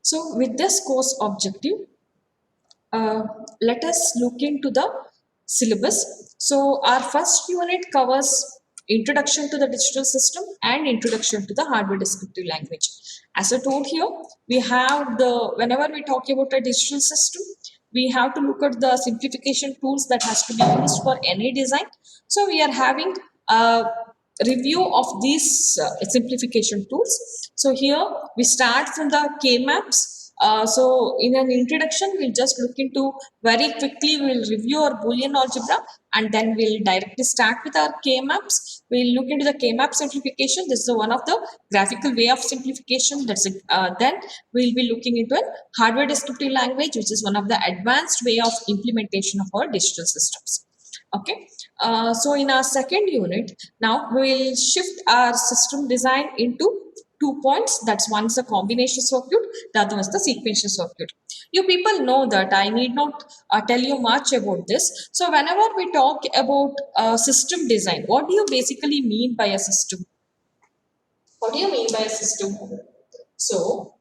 So with this course objective, let us look into the syllabus. So our first unit covers introduction to the digital system and introduction to the hardware descriptive language. As I told here, we have whenever we talk about a digital system, we have to look at the simplification tools that has to be used for any design. So we are having a review of these simplification tools. So here we start from the K-maps. So in an introduction, we'll just look into very quickly, we'll review our Boolean algebra and then we'll directly start with our K-maps. We'll look into the K-map simplification. This is one of the graphical way of simplification. Then we'll be looking into a hardware descriptive language, which is one of the advanced way of implementation of our digital systems. Okay, so in our second unit, now we will shift our system design into 2 points. That's one is the combination circuit, the other is the sequential circuit. You people know that I need not tell you much about this. So whenever we talk about system design, what do you basically mean by a system? What do you mean by a system? So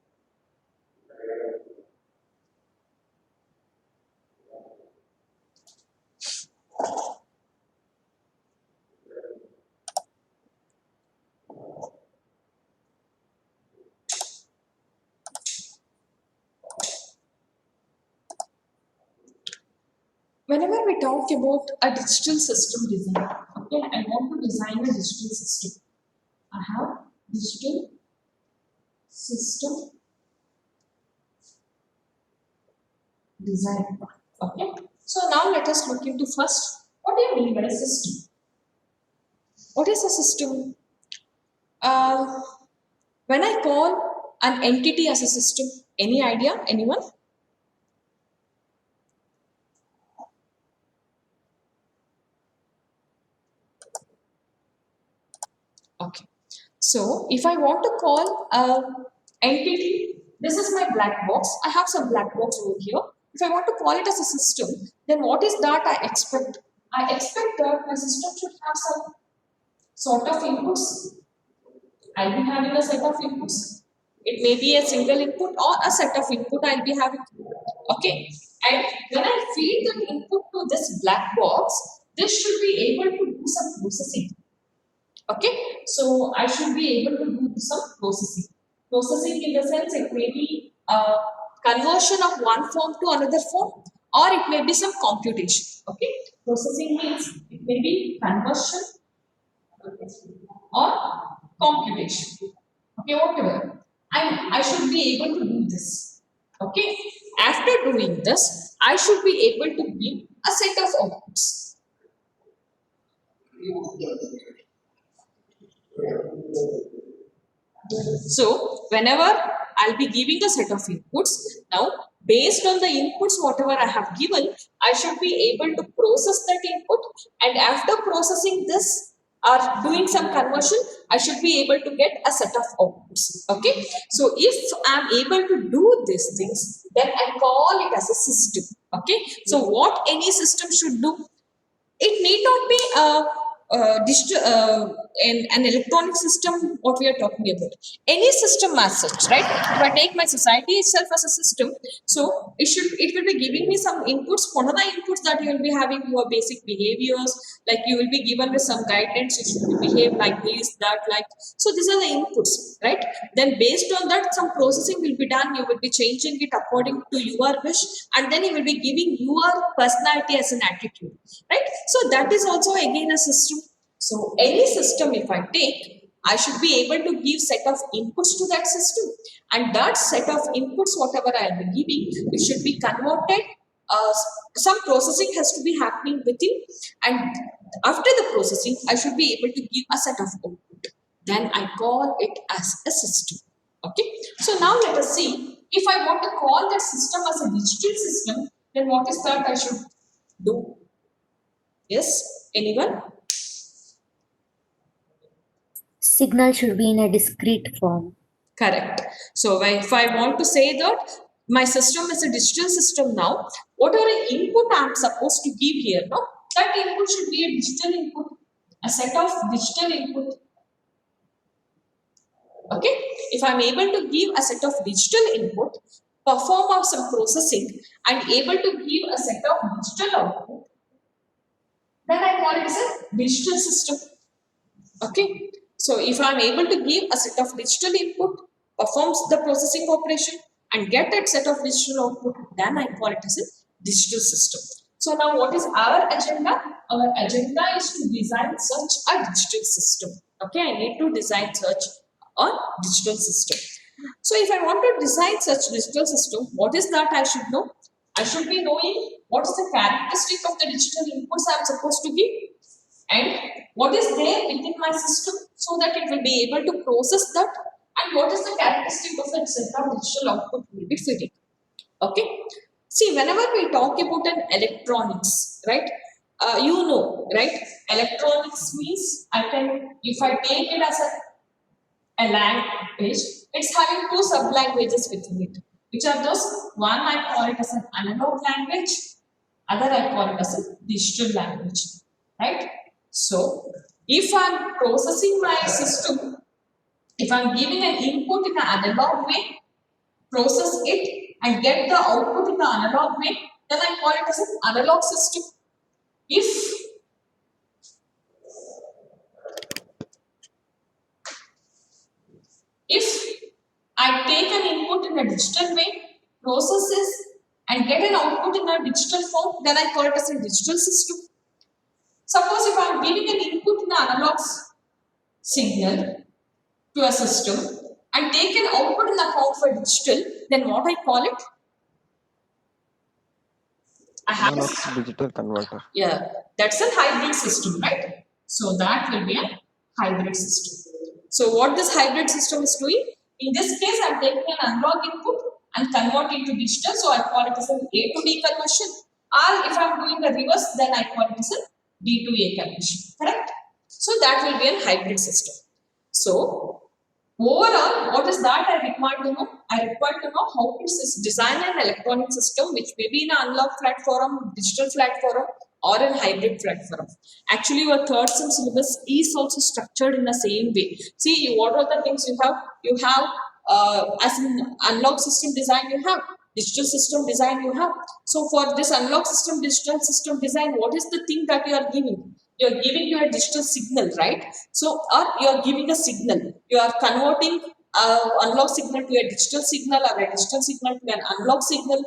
whenever we talk about a digital system design, okay, I want to design a digital system. I have digital system design. Okay. So now let us look into first, what do you mean by a system? What is a system? Uh, when I call an entity as a system, any idea? Anyone? Okay. So if I want to call a entity, this is my black box. I have some black box over here. If I want to call it as a system, then what is that I expect? I expect that my system should have some sort of inputs. I'll be having a set of inputs. It may be a single input or a set of input I'll be having. Okay. And when I feed the input to this black box, this should be able to do some processing. Okay, so I should be able to do some processing. Processing in the sense it may be conversion of one form to another form, or it may be some computation. Okay, processing means it may be conversion or computation. Okay, whatever. I should be able to do this. Okay, after doing this, I should be able to give a set of outputs. So whenever I'll be giving a set of inputs, now based on the inputs whatever I have given, I should be able to process that input, and after processing this or doing some conversion, I should be able to get a set of outputs. Okay, so if I'm able to do these things, then I call it as a system. Okay, so what any system should do, it need not be digital an electronic system what we are talking about, any system as such, right? If I take my society itself as a system, so it will be giving me some inputs. One of the inputs that you will be having your basic behaviors, like you will be given with some guidance, you should behave like this, that, like, so these are the inputs, right? Then based on that some processing will be done, you will be changing it according to your wish, and then you will be giving your personality as an attitude, right? So that is also again a system. So any system if I take, I should be able to give set of inputs to that system, and that set of inputs whatever I'll be giving, it should be converted. Some processing has to be happening within, and after the processing I should be able to give a set of output, then I call it as a system. Okay, so now let us see, if I want to call that system as a digital system, then what is that I should do? Yes, anyone? Signal should be in a discrete form. Correct. So if I want to say that my system is a digital system now, whatever input I'm supposed to give here, no, that input should be a digital input, a set of digital input. Okay, if I'm able to give a set of digital input, perform some processing, and able to give a set of digital output, then I call it as a digital system. Okay, so if I'm able to give a set of digital input, performs the processing operation, and get that set of digital output, then I call it as a digital system. So now what is our agenda? Our agenda is to design such a digital system. Okay, I need to design such a digital system. So if I want to design such digital system, what is that I should know? I should be knowing what is the characteristic of the digital inputs I am supposed to give, and what is there within my system so that it will be able to process that, and what is the characteristic of that set of digital output will be fitting. Okay, see, whenever we talk about an electronics, right, right, electronics means I can, if I take it as a language, it's having two sub languages within it. Which are those? One I call it as an analog language, other I call it as a digital language, right? So, if I'm processing my system, if I'm giving an input in an analog way, process it and get the output in the analog way, then I call it as an analog system. If I take an input in a digital way, process this, and get an output in a digital form, then I call it as a digital system. Suppose if I am giving an input in an analog signal to a system and take an output in the form for digital, then what I call it? I have Analog to digital converter. Yeah, that's a hybrid system, right? So that will be a hybrid system. So what this hybrid system is doing? In this case, I'm taking an analog input and convert it to digital. So I call it as an A to D conversion. Or if I'm doing the reverse, then I call it as a D to A conversion. Correct? So that will be a hybrid system. So overall, what is that I require to know? I require to know how to design an electronic system which may be in an analog platform, digital platform, or in hybrid platform. Actually, your third sem syllabus is also structured in the same way. See, what are the things you have? You have as an analog system design, you have digital system design, you have. So for this analog system, digital system design, what is the thing that you are giving? You're giving you a digital signal, right? So, or you're giving a signal. You are converting analog signal to a digital signal, or a digital signal to an analog signal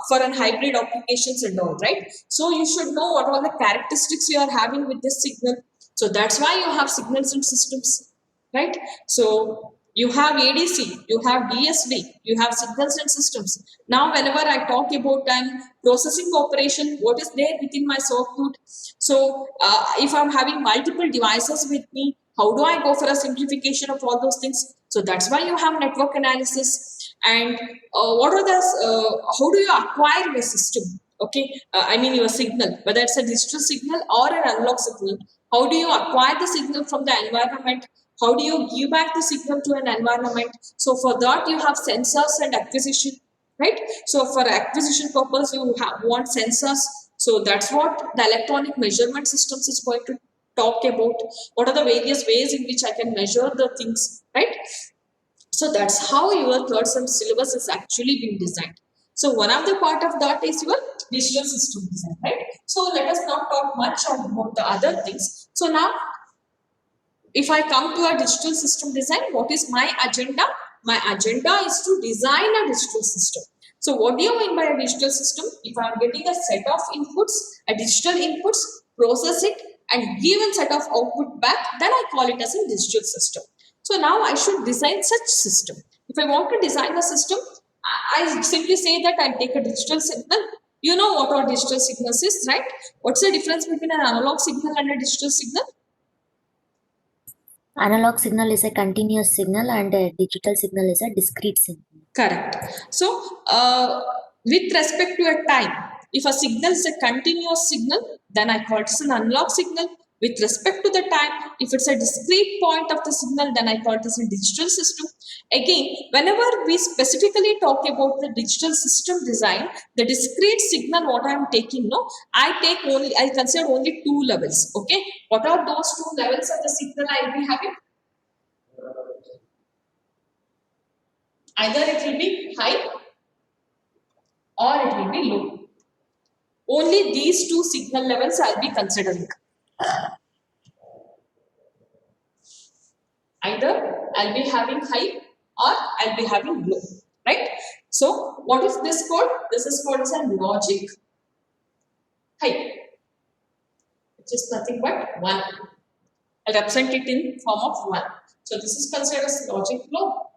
for an hybrid applications and all, right? So you should know what are the characteristics you are having with this signal. So that's why you have signals and systems, right? So you have ADC, you have DSD, you have signals and systems. Now, whenever I talk about an processing operation, what is there within my circuit? So, if I'm having multiple devices with me, how do I go for a simplification of all those things? So that's why you have network analysis. And what are the? How do you acquire your system? Okay, I mean your signal, whether it's a digital signal or an analog signal. How do you acquire the signal from the environment? How do you give back the signal to an environment? So for that you have sensors and acquisition, right? So for acquisition purpose you want sensors. So that's what the electronic measurement systems is going to talk about. What are the various ways in which I can measure the things, right? So that's how your third sem syllabus is actually being designed. So one of the part of that is your digital system design, right? So let us not talk much about the other things. So now if I come to a digital system design, what is my agenda? My agenda is to design a digital system. So what do you mean by a digital system? If I am getting a set of inputs, a digital inputs, process it and give a set of output back, then I call it as a digital system. So now I should design such system. If I want to design a system, I simply say that I take a digital signal. You know what our digital signals is, right? What's the difference between an analog signal and a digital signal? Analog signal is a continuous signal and a digital signal is a discrete signal. Correct. So, with respect to a time, if a signal is a continuous signal, then I call it as an analog signal. With respect to the time, if it's a discrete point of the signal, then I call it as a digital system. Again, whenever we specifically talk about the digital system design, the discrete signal, what I am taking, no, I consider only two levels. Okay, what are those two levels of the signal I will be having? Either it will be high or it will be low. Only these two signal levels I'll be considering. Either I'll be having high or I'll be having low, right? So what is this called? This is called as a logic high, which is nothing but 1. I'll represent it in form of 1. So this is considered as logic low,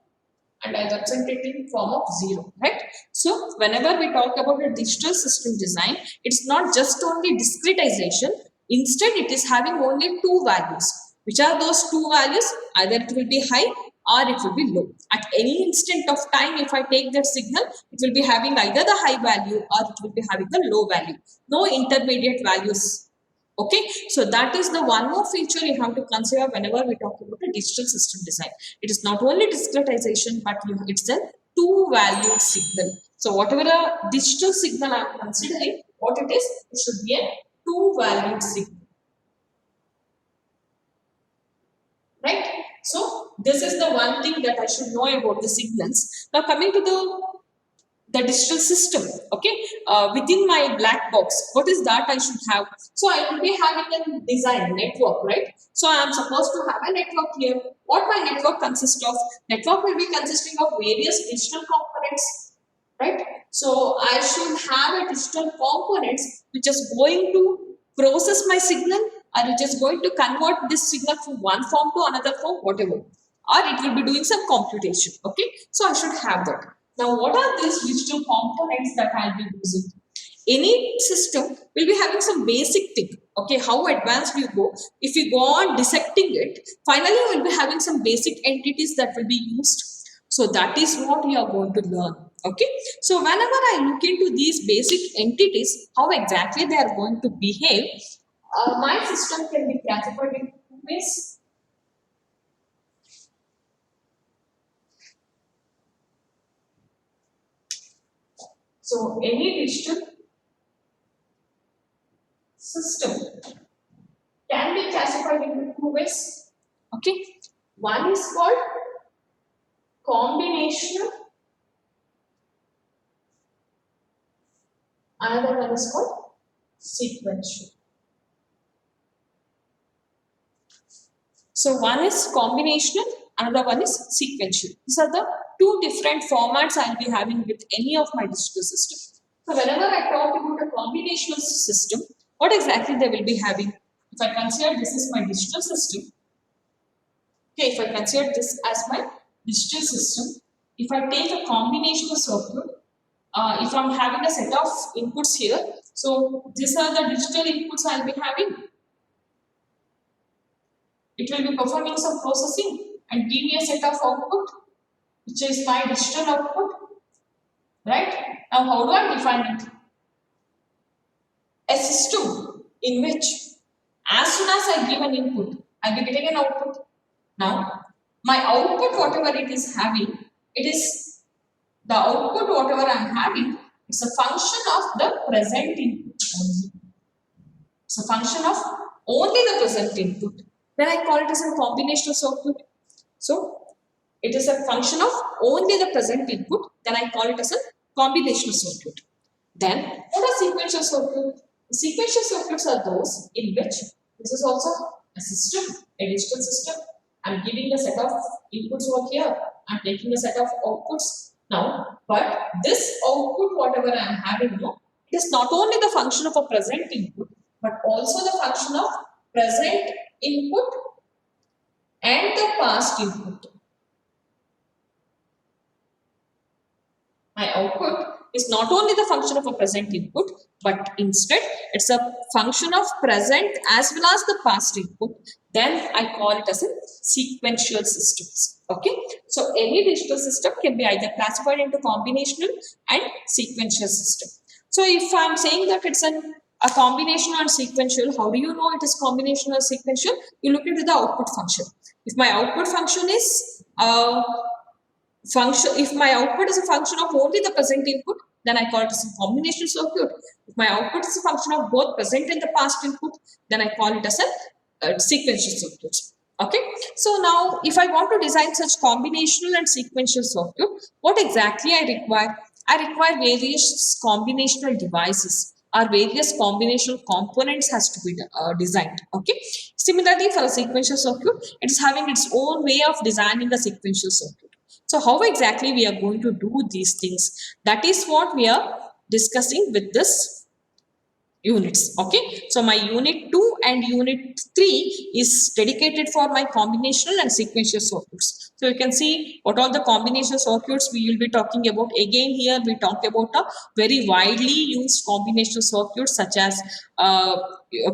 and I represent it in form of 0, right? So whenever we talk about a digital system design, it's not just only discretization. Instead, it is having only two values. Which are those two values? Either it will be high or it will be low. At any instant of time, if I take that signal, it will be having either the high value or it will be having the low value. No intermediate values. Okay, so that is the one more feature you have to consider whenever we talk about a digital system design. It is not only discretization, but it's a two-valued signal. So whatever a digital signal I am considering, what it is, it should be a two-valued signal. Right? So this is the one thing that I should know about the signals. Now coming to the digital system, okay, within my black box, what is that I should have? So I will be having a design network, right? So I am supposed to have a network here. What my network consists of? Network will be consisting of various digital components, right? So I should have a digital components which is going to process my signal, or which is going to convert this signal from one form to another form, whatever, or it will be doing some computation. Okay, so I should have that. Now, what are these digital components that I'll be using? Any system will be having some basic thing. Okay, how advanced you go. If you go on dissecting it, finally you will be having some basic entities that will be used. So that is what you are going to learn. Okay, so whenever I look into these basic entities, how exactly they are going to behave, my system can be classified in two ways. So any digital system can be classified into two ways. Okay, one is called combinational, another one is called sequential. So one is combinational, another one is sequential. These are the two different formats I'll be having with any of my digital systems. So whenever I talk about a combinational system, what exactly they will be having? If I consider this is my digital system, okay, if I consider this as my digital system, if I take a combinational circuit, if I'm having a set of inputs here, so these are the digital inputs I'll be having. It will be performing some processing and give me a set of output, which is my digital output, right? Now, how do I define it? A system in which, as soon as I give an input, I'll be getting an output. Now, my output, whatever it is having, it is the output, whatever I'm having, it's a function of the present input only. It's a function of only the present input. Then I call it as a combinational circuit. So it is a function of only the present input. Then I call it as a combinational circuit. Then what are sequential circuits? Sequential circuits are those in which this is also a system, a digital system. I'm giving a set of inputs over here. I'm taking a set of outputs now. But this output, whatever I'm having now, it is not only the function of a present input, but also the function of present input and the past input. My output is not only the function of a present input, but instead it's a function of present as well as the past input. Then I call it as a sequential systems. Okay, so any digital system can be either classified into combinational and sequential system. So if I'm saying that it's a combinational and sequential, how do you know it is combinational or sequential? You look into the output function. If my output function is if my output is a function of only the present input, then I call it as a combinational circuit. If my output is a function of both present and the past input, then I call it as a sequential circuit. Okay, So now if I want to design such combinational and sequential circuit, what exactly I require? I require various combinational devices or various combinational components has to be designed. Okay. Similarly, for a sequential circuit, it is having its own way of designing a sequential circuit. So how exactly we are going to do these things? That is what we are discussing with this units. Okay, so my unit 2 and unit 3 is dedicated for my combinational and sequential circuits. So you can see what all the combination circuits we will be talking about. Again, here we talk about a very widely used combinational circuits, such as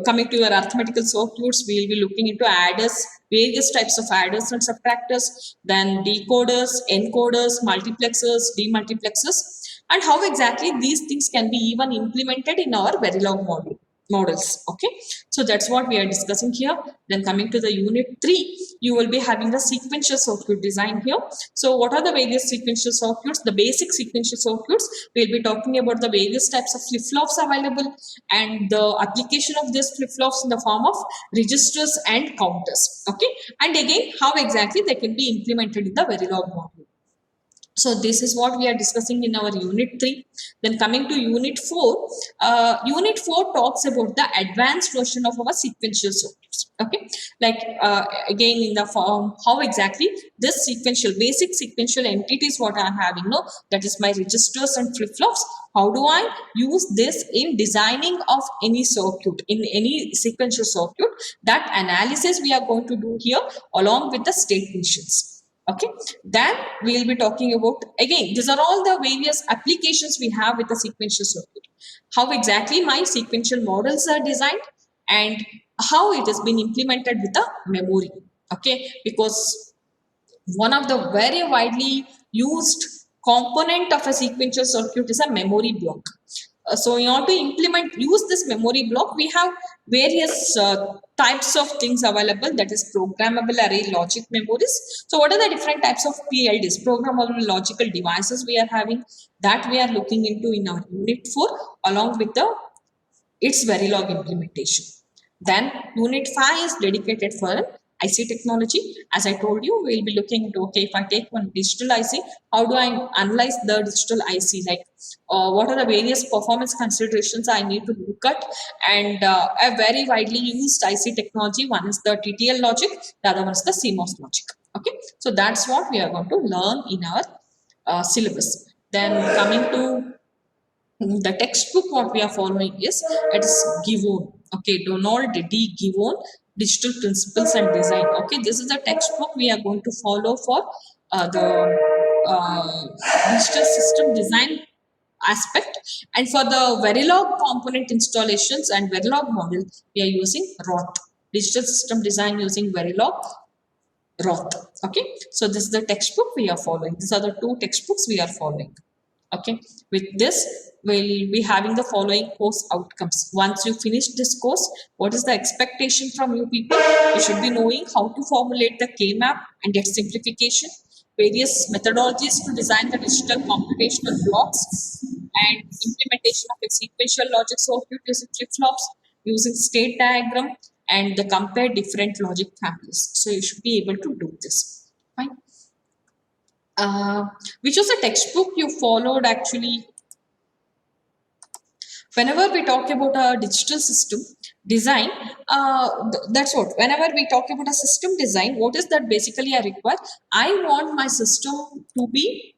coming to your arithmetical circuits, we will be looking into adders, various types of adders and subtractors, then decoders, encoders, multiplexers, demultiplexers, and how exactly these things can be even implemented in our Verilog models. Okay, so that's what we are discussing here. Then coming to the unit 3, you will be having the sequential circuit design here. So what are the various sequential circuits? The basic sequential circuits, we'll be talking about the various types of flip-flops available and the application of these flip-flops in the form of registers and counters. Okay, and again, how exactly they can be implemented in the Verilog module. So this is what we are discussing in our unit 3. Then coming to unit 4, unit 4 talks about the advanced version of our sequential circuits. Okay, like again in the form, how exactly this sequential, basic sequential entities what I am having, no, that is my registers and flip-flops. How do I use this in designing of any circuit, in any sequential circuit? That analysis we are going to do here along with the state machines. Okay, then we will be talking about, again, these are all the various applications we have with the sequential circuit. How exactly my sequential models are designed and how it has been implemented with the memory. Okay, because one of the very widely used component of a sequential circuit is a memory block. So in order to use this memory block, we have various types of things available, that is programmable array logic memories. So what are the different types of PLDs, programmable logical devices we are having, that we are looking into in our unit 4 along with the its Verilog implementation. Then unit 5 is dedicated for IC technology. As I told you, we'll be looking into, okay, if I take one digital IC, how do I analyze the digital IC? Like what are the various performance considerations I need to look at? And a very widely used IC technology, one is the TTL logic, the other one is the CMOS logic. Okay, so that's what we are going to learn in our syllabus. Then coming to the textbook what we are following is, it is Givon. Okay, Donald D. Givon, Digital Principles and Design. Okay, this is the textbook we are going to follow for the digital system design aspect. And for the Verilog component installations and Verilog model, we are using Roth. Digital system design using Verilog Roth. Okay, so this is the textbook we are following. These are the two textbooks we are following. Okay, with this we'll be having the following course outcomes. Once you finish this course, what is the expectation from you people? You should be knowing how to formulate the K-map and its simplification, various methodologies to design the digital computational blocks, and implementation of a sequential logic circuit using flip-flops, using state diagram, and the compare different logic families. So you should be able to do this. Fine. Which was a textbook you followed actually? Whenever we talk about a digital system design, that's what, whenever we talk about a system design, what is that basically I require? I want my system to be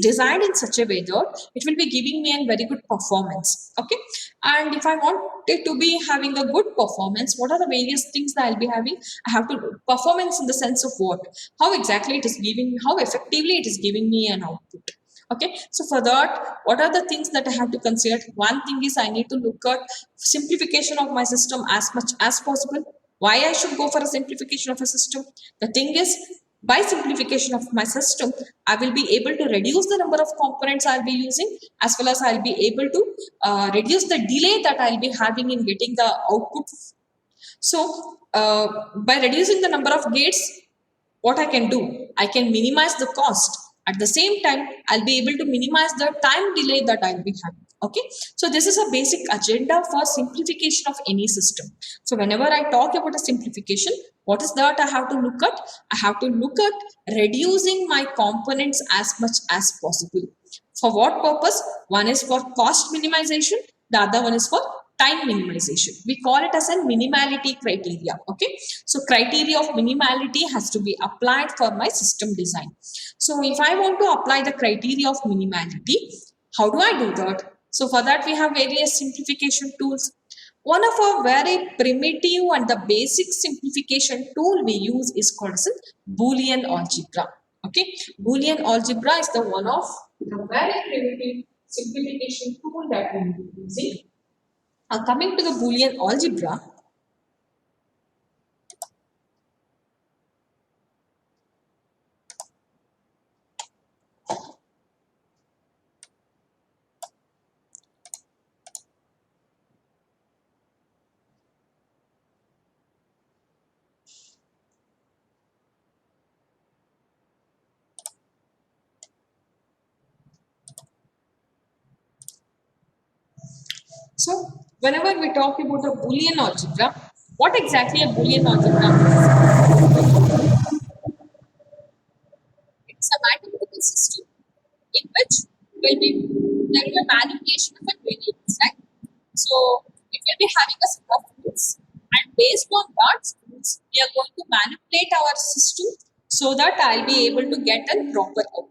designed in such a way that it will be giving me a very good performance. Okay, and if I want it to be having a good performance, what are the various things that I'll be having? I have to performance in the sense of what, how exactly it is giving, how effectively it is giving me an output. Okay, so for that, what are the things that I have to consider? One thing is I need to look at simplification of my system as much as possible. Why I should go for a simplification of a system? The thing is, by simplification of my system, I will be able to reduce the number of components I'll be using, as well as I'll be able to reduce the delay that I'll be having in getting the output. So by reducing the number of gates, what I can do? I can minimize the cost. At the same time, I'll be able to minimize the time delay that I'll be having. Okay, so this is a basic agenda for simplification of any system. So whenever I talk about a simplification, what is that I have to look at? I have to look at reducing my components as much as possible. For what purpose? One is for cost minimization, the other one is for time minimization. We call it as a minimality criteria. Okay, so criteria of minimality has to be applied for my system design. So if I want to apply the criteria of minimality, how do I do that? So for that we have various simplification tools. One of our very primitive and the basic simplification tool we use is called as Boolean algebra. Okay, Boolean algebra is the one of the very primitive simplification tool that we will be using. Coming to the Boolean algebra, so whenever we talk about a Boolean algebra, what exactly a Boolean algebra is? It's a mathematical system in which will be there will be manipulation of a variables, right? So it will be having a set of rules, and based on that rules, we are going to manipulate our system so that I'll be able to get a proper output.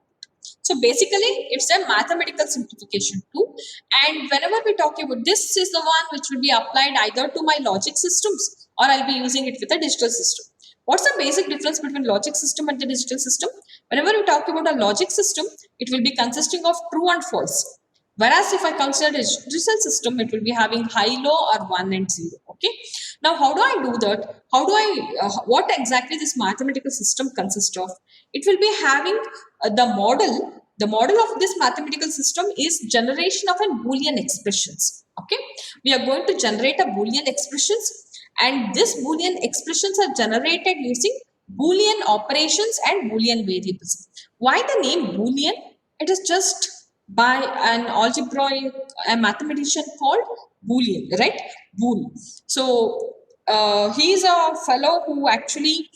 So basically, it's a mathematical simplification tool. And whenever we talk about this, is the one which will be applied either to my logic systems or I'll be using it with a digital system. What's the basic difference between logic system and the digital system? Whenever we talk about a logic system, it will be consisting of true and false. Whereas if I consider a digital system, it will be having high, low, or 1 and 0. Okay. Now, how do I do that? What exactly this mathematical system consists of? It will be having the model. The model of this mathematical system is generation of a Boolean expressions. Okay. We are going to generate a Boolean expressions, and this Boolean expressions are generated using Boolean operations and Boolean variables. Why the name Boolean? It is just by an algebraic, a mathematician called Boolean, right? Boole. So he is a fellow who actually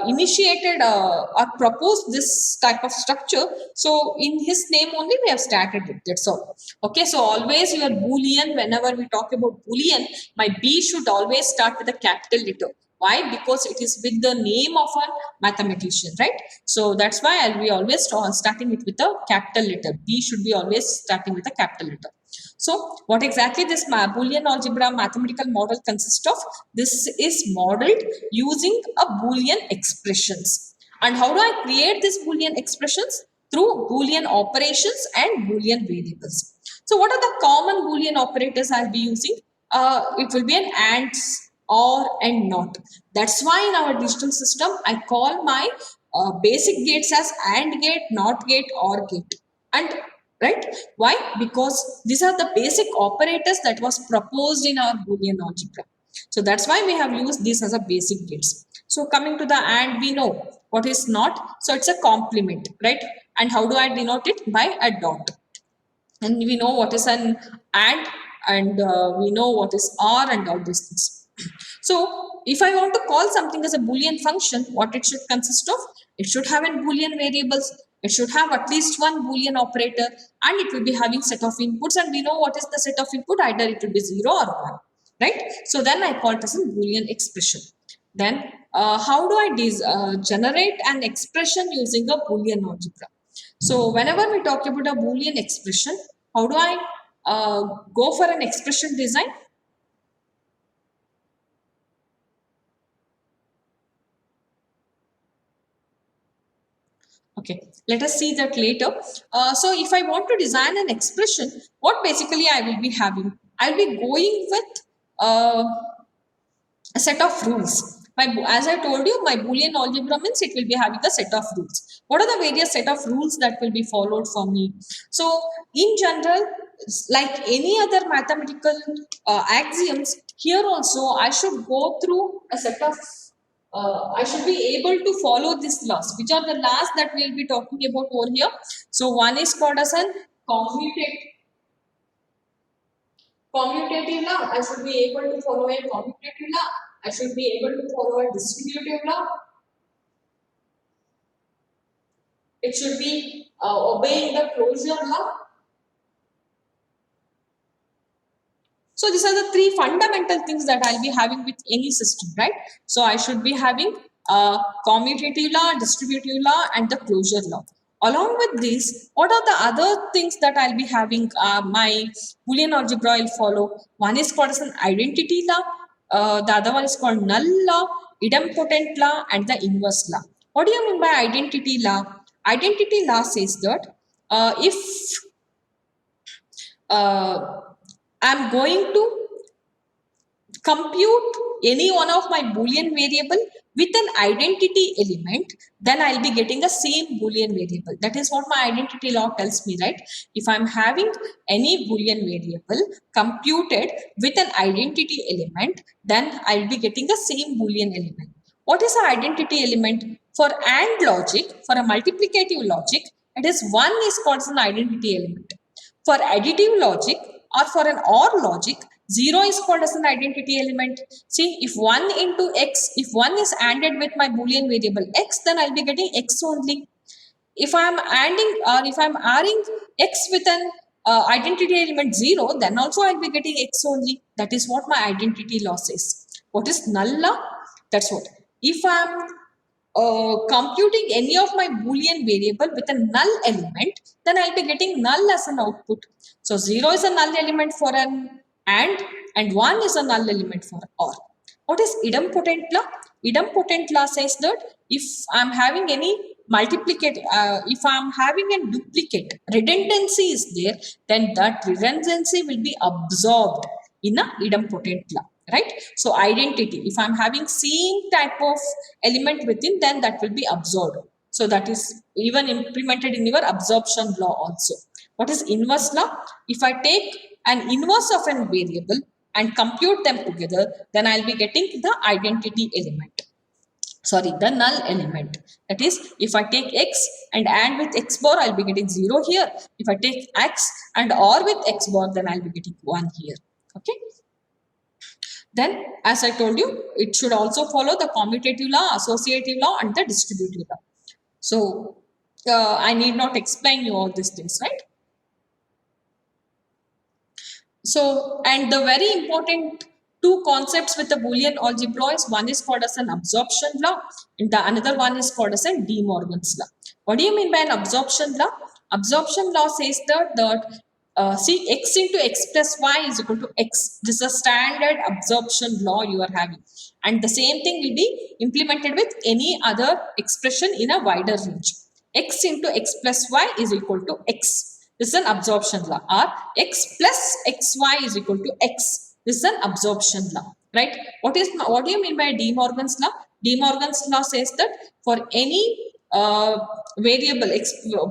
initiated or proposed this type of structure. So in his name only we have started it. That's all. Okay. So always your Boolean. Whenever we talk about Boolean, my B should always start with a capital letter. Why? Because it is with the name of a mathematician, right? So that's why I'll be always starting it with a capital letter. B should be always starting with a capital letter. So what exactly this Boolean algebra mathematical model consists of? This is modeled using a Boolean expressions. And how do I create these Boolean expressions? Through Boolean operations and Boolean variables. So what are the common Boolean operators I'll be using? It will be an AND, or, and not. That's why in our digital system, I call my basic gates as AND gate, NOT gate, OR gate. And right? Why? Because these are the basic operators that was proposed in our Boolean algebra. So that's why we have used this as a basic gates. So coming to the AND, we know what is not. So it's a complement, right? And how do I denote it? By a dot. And we know what is an and we know what is OR and all these things. So if I want to call something as a Boolean function, what it should consist of? It should have a Boolean variables. It should have at least one Boolean operator, and it will be having set of inputs. And we know what is the set of input. Either it will be 0 or 1, right? So then I call it as a Boolean expression. Then how do I generate an expression using a Boolean algebra? So whenever we talk about a Boolean expression, how do I go for an expression design? Okay, let us see that later. So if I want to design an expression, what basically I will be having? I will be going with a set of rules. As I told you, my Boolean algebra means it will be having a set of rules. What are the various set of rules that will be followed for me? So in general, like any other mathematical axioms, here also I should go through a set of I should be able to follow these laws. Which are the laws that we'll be talking about over here? So one is called as an commutative law. I should be able to follow a commutative law. I should be able to follow a distributive law. It should be obeying the closure law. So these are the three fundamental things that I'll be having with any system, right? So I should be having commutative law, distributive law, and the closure law. Along with this, what are the other things that I'll be having? My Boolean algebra will follow. One is called as an identity law. The other one is called null law, idempotent law, and the inverse law. What do you mean by identity law? Identity law says that if uh, I'm going to compute any one of my Boolean variable with an identity element, then I'll be getting the same Boolean variable. That is what my identity law tells me, right? If I'm having any Boolean variable computed with an identity element, then I'll be getting the same Boolean element. What is an identity element? For AND logic, for a multiplicative logic, it is one is called an identity element. For additive logic or for an OR logic, 0 is called as an identity element. See, if 1 into x, if 1 is ANDed with my Boolean variable x, then I'll be getting x only. If I'm ANDing or if I'm adding x with an identity element 0, then also I'll be getting x only. That is what my identity law says. What is null law? That's what. If I'm computing any of my Boolean variable with a null element, then I'll be getting null as an output. So 0 is a null element for an and 1 is a null element for OR. What is idempotent law? Idempotent law says that if I'm having any multiplicate, if I'm having a duplicate, redundancy is there, then that redundancy will be absorbed in a idempotent law, right? So identity, if I'm having same type of element within, then that will be absorbed. So that is even implemented in your absorption law also. What is inverse law? If I take an inverse of an variable and compute them together, then I'll be getting the identity element. Sorry, the null element. That is, if I take x and AND with x bar, I'll be getting 0 here. If I take x and OR with x bar, then I'll be getting 1 here. Okay. Then, as I told you, it should also follow the commutative law, associative law, and the distributive law. So, I need not explain you all these things, right? So, and the very important two concepts with the Boolean algebra is one is called as an absorption law and the another one is called as a De Morgan's law. What do you mean by an absorption law? Absorption law says that see x into x plus y is equal to x. This is a standard absorption law you are having. And the same thing will be implemented with any other expression in a wider range. X into x plus y is equal to x. This is an absorption law. Or x plus xy is equal to x. This is an absorption law, right? What do you mean by De Morgan's law? De Morgan's law says that for any variable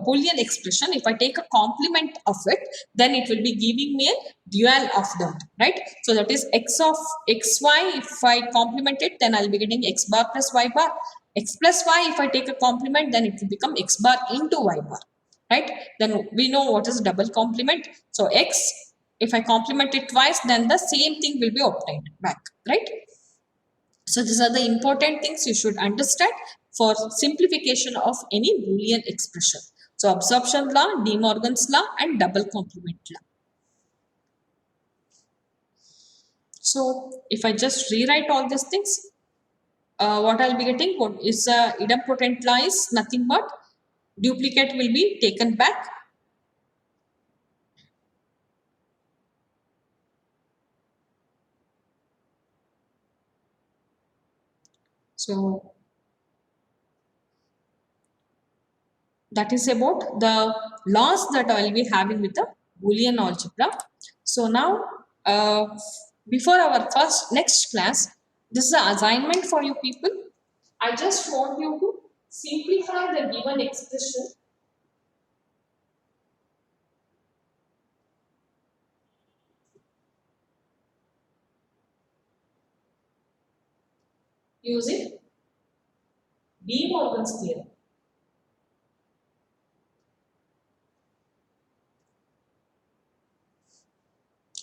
Boolean expression, if I take a complement of it, then it will be giving me a dual of that, right? So that is x of xy. If I complement it, then I'll be getting x bar plus y bar. X plus y, if I take a complement, then it will become x bar into y bar, right? Then we know what is double complement. So x, if I complement it twice, then the same thing will be obtained back, right? So these are the important things you should understand for simplification of any Boolean expression. So absorption law, De Morgan's law, and double complement law. So if I just rewrite all these things, what I'll be getting, what is idempotent law is nothing but duplicate will be taken back. So that is about the laws that I will be having with the Boolean algebra. So now, before our next class, this is an assignment for you people. I just want you to simplify the given expression using De Morgan's theorem.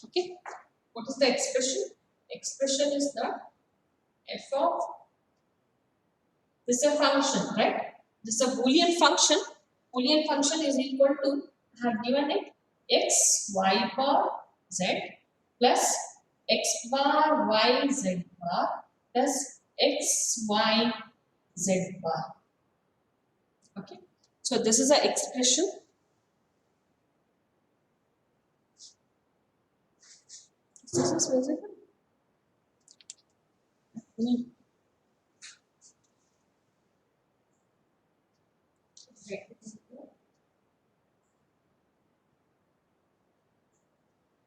Okay, what is the expression? Expression is the f of, this is a function, right? This is a Boolean function. Boolean function is equal to, I have given it x y bar z plus x bar y z bar plus x y z bar. Okay, so this is the expression. This is visible.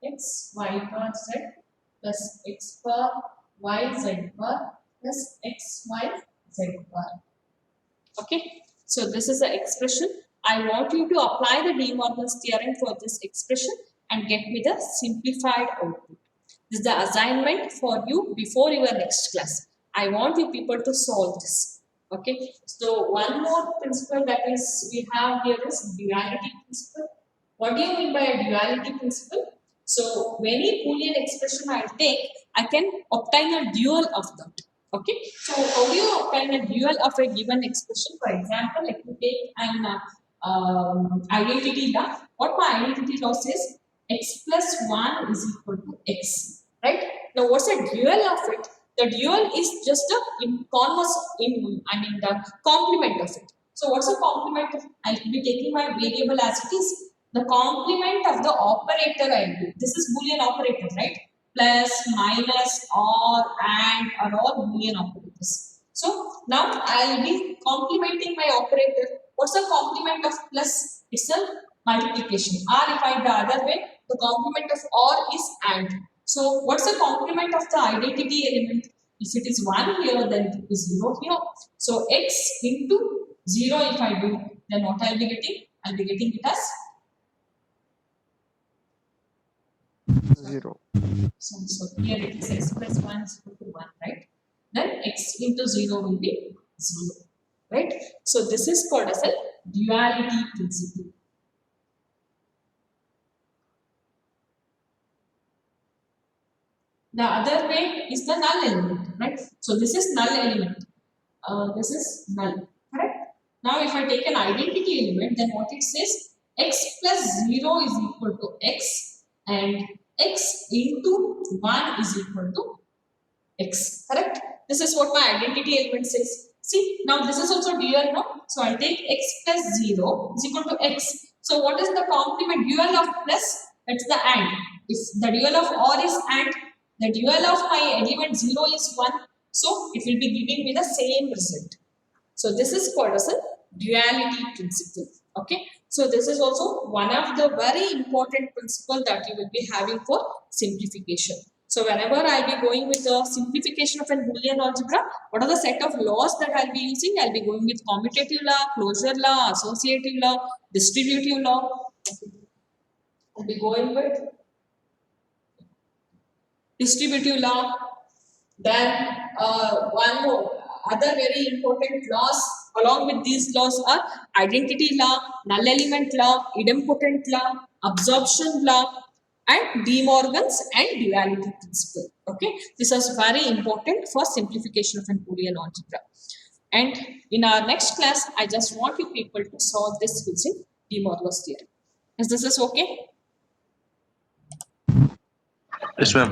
X y bar z plus x bar y z bar plus x y z bar. Okay, so this is the expression. I want you to apply the De Morgan's theorem for this expression and get me the simplified output. This is the assignment for you before your next class. I want you people to solve this. Okay, so one more principle that is we have here is duality principle. What do you mean by a duality principle? So any Boolean expression I take, I can obtain a dual of that. Okay, so how do you obtain a dual of a given expression? For example, let me take an identity law. What my identity law says, x plus 1 is equal to x, right? Now what's a dual of it? The dual is just a the complement of it. So what's a complement of it? I'll be taking my variable as it is. The complement of the operator I do. This is Boolean operator, right? Plus, minus, or, and are all Boolean operators. So now I'll be complementing my operator. What's the complement of plus? It's a multiplication. Or if I the other way, the complement of or is and. So what's the complement of the identity element? If it is 1 here, then it is 0 here. So x into 0 if I do, then what I'll be getting? I'll be getting it as 0. So here it is x plus 1 is equal to 1, right? Then x into 0 will be 0, right? So this is called as a duality principle. The other way is the null element, right? So this is null element. This is null, correct? Now if I take an identity element, then what it says, x plus 0 is equal to x and x into 1 is equal to x, correct? This is what my identity element says. See, now this is also dual, no? So I'll take x plus 0 is equal to x. So what is the complement? Dual of plus, that's the and. If the dual of or is and, the dual of my element 0 is 1. So it will be giving me the same result. So this is called as a duality principle. Okay. So this is also one of the very important principle that you will be having for simplification. So whenever I'll be going with the simplification of a Boolean algebra, what are the set of laws that I'll be using? I'll be going with commutative law, closure law, associative law, distributive law. I'll be going with distributive law. Then one more other very important laws along with these laws are identity law, null element law, idempotent law, absorption law, and De Morgan's and duality principle. Okay, this is very important for simplification of an Boolean algebra. And in our next class, I just want you people to solve this using De Morgan's theorem. Is this okay? Yes, ma'am.